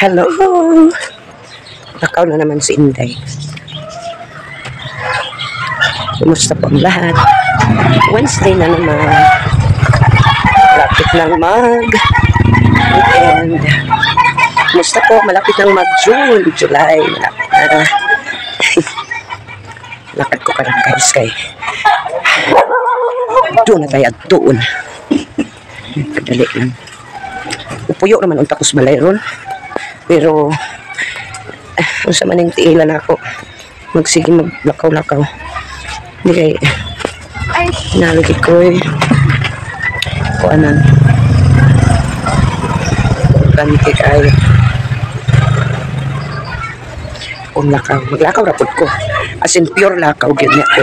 Hello! Nakaw na naman si Inday. Kumusta po ang lahat? Wednesday na naman. Malapit ng mag-weekend. Kumusta po? Malapit ng mag-June, July. Malapit na. Lakad ko ka lang guys kay doon na tayo at doon. Kadali lang. Upuyo naman ang takos balay ron. Pero kung sa maning tiilan ako magsige maglakaw-lakaw. Hindi kay nalagit ko kuanan ganti kayo kung lakaw. Maglakaw rapod ko. As in pure lakaw ganyan ko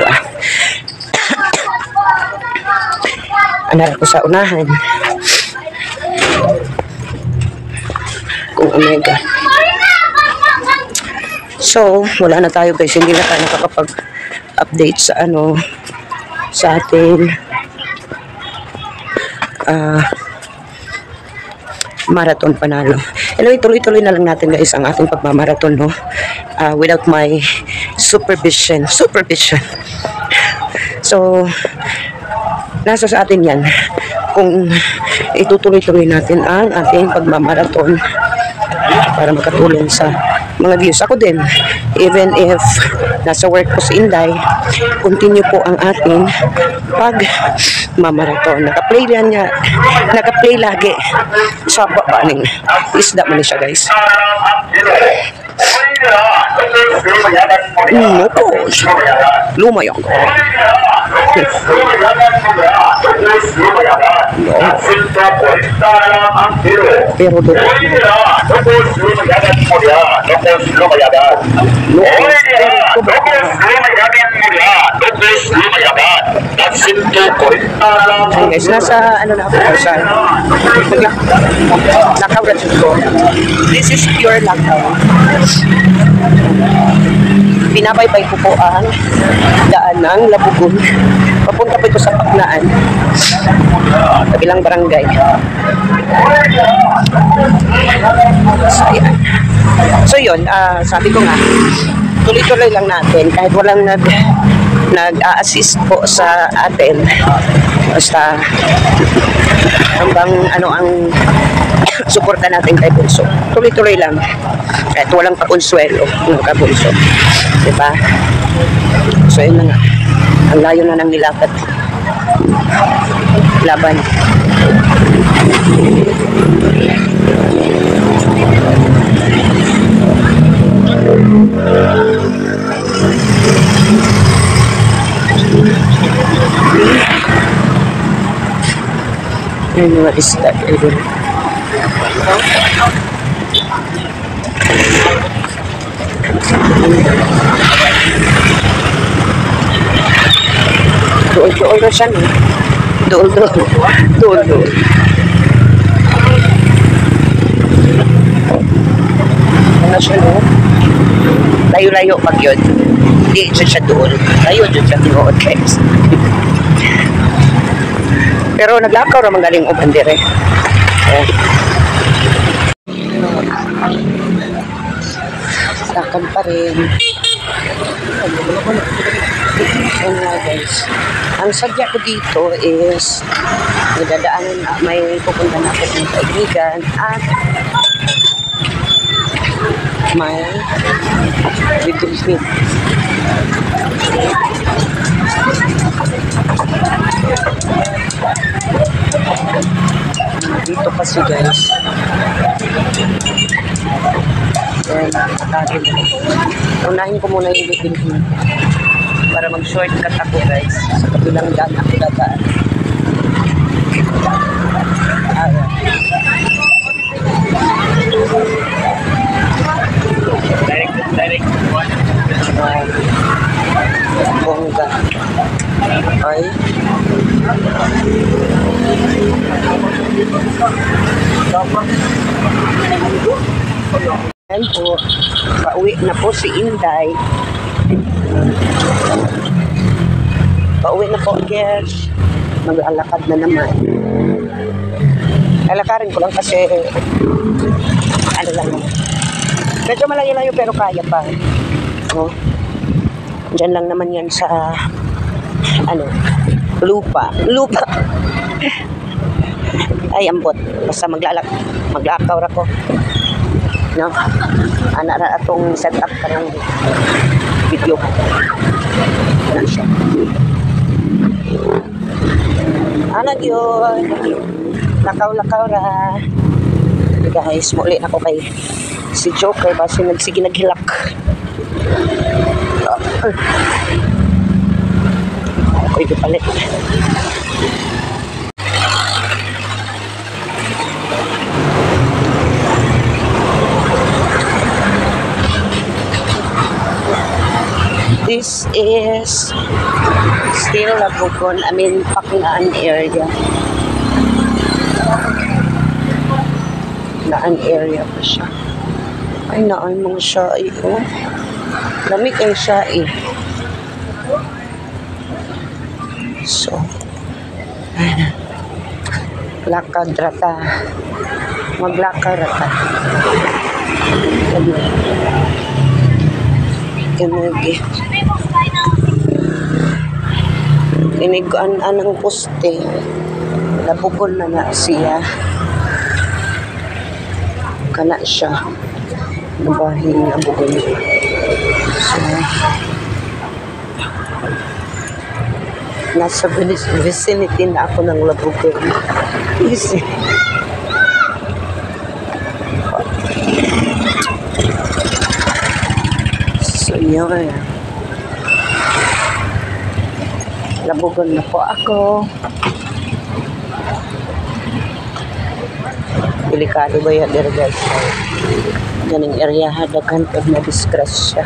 Anar ko sa unahan. Kung omega. So, wala na tayo guys. Hindi na tayo nakakapag-update sa sa ating marathon panalo. Anyway, tuloy-tuloy na lang natin guys ang ating pagmamarathon, no? Without my supervision. So, nasa sa atin yan kung itutuloy-tuloy natin ang ating pagmamarathon para makatulong sa mga views. Ako din, even if nasa work ko si Inday, continue po ang ating pagmamarathon. Naka-play yan niya. Naka-play lagi sa papaning isda man siya guys. Opo, lumayang ko. Pero doon guys, nasa na ako sa lakaw na ko. This is pure lakaw. Binabaybay ko po ang daan ng Labugon. Papunta po ito sa Paknaan. Kabilang barangay. So yun, sabi ko nga, tuloy-tuloy lang natin kahit walang nag-a-assist po sa atin. Basta hanggang ang suporta natin kay Bunso. Tuloy-tuloy lang. Kahit walang pakonsuelo ng kabunso. Diba? So yun na nga. Ang layo na ng nilakad. Laban. Yung mga isda doon. Doon na siya, no? Doon. Ano siya, no? Layo-layo pag yun. Hindi siya doon. Layo dyan siya tinuod, guys. Pero naglakaw naman galing o bandire. Lakad pa rin. Ayan nga guys. Ang sadya ko dito is may pupunta na ako ng kaibigan at may bibigyan. Dito kasi guys. Unahin ko muna yung bibigyan para mag-shortcut ako guys sa kabilang daan ako dadaan. Direct bongga ay yan po, pauwi na po si Inday. Pauwi na po guys. Mag-alakad na naman. Lalakarin ko lang kasi ano lang Medyo malayo-layo pero kaya pa. Oh. Diyan lang naman yan sa ano, lupa. Lupa. Ay, ambot. Basta maglakaw ra ko. No? Ana ra atong setup ka ng video. Ano siya? Ana yun. Lakaw-lakaw ra. Guys, muli na ko kay si Joker ba sige naghilak. Ako'y gipalit. This is still Labugon, Paknaan area. Naan area pa siya. Ay, naan mga siya oh. Lamig ang siya So, lakad rata. Maglakad rata. Iniguan anang poste. Labugon na siya. Kana siya. Nabahin labugon. So, nasa vicinity na ako ng labugon. Easy. So, yun. Labugon na po ako. Delikado ba yan, guys? Ganing area, daghan pag na-disgrasya.